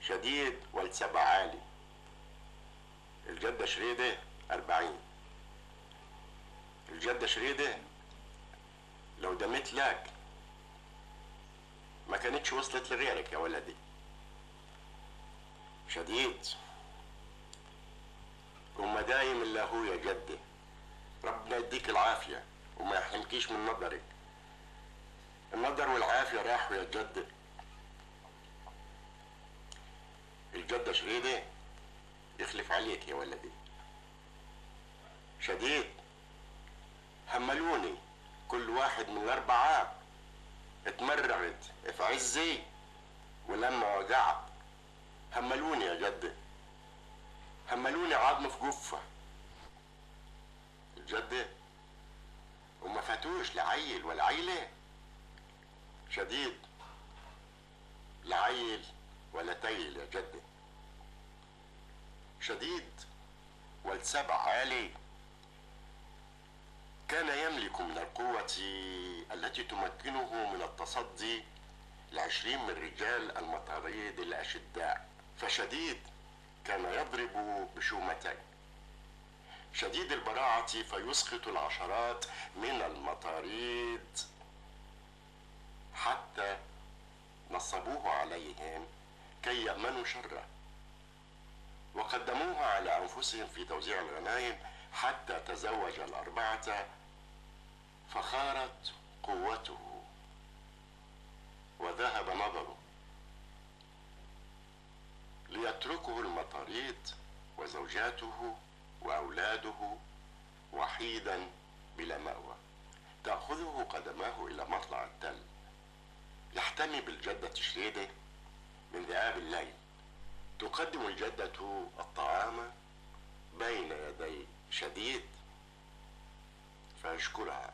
شديد والسبع عالي. الجدة شريدة 40. الجدة شريدة لو دمت لك ما كانتش وصلت لغيرك يا ولدي. شديد وما دايم الا هو يا جدي. ربنا يديك العافية وما يحرمكيش من نظرك. النظر والعافية راحوا يا جدي. الجدة شريدة يخلف عليك يا ولدي. شديد هملوني كل واحد من الأربعة اتمرغت في عزي، ولما وقعت هملوني يا جدي. هملوني عظم في جفة الجدة وما فاتوش لعيل ولا عيلة. شديد لا عيل ولا تيل يا جدي. شديد والسبع عالي كان يملك من القوة التي تمكنه من التصدي ل20 من رجال المطاريد الأشداء. فشديد كان يضرب بشومتين. شديد البراعة فيسقط العشرات من المطاريد حتى نصبوه عليهم كي يأمنوا شره، وقدموه على أنفسهم في توزيع الغنائم حتى تزوج الأربعة فخارت قوته وذهب نظره، ليتركه المطاريد وزوجاته وأولاده وحيدا بلا مأوى. تأخذه قدماه إلى مطلع التل، يحتمي بالجدة شريدة من ذئاب الليل. تقدم الجدة الطعام بين يدي شديد فيشكرها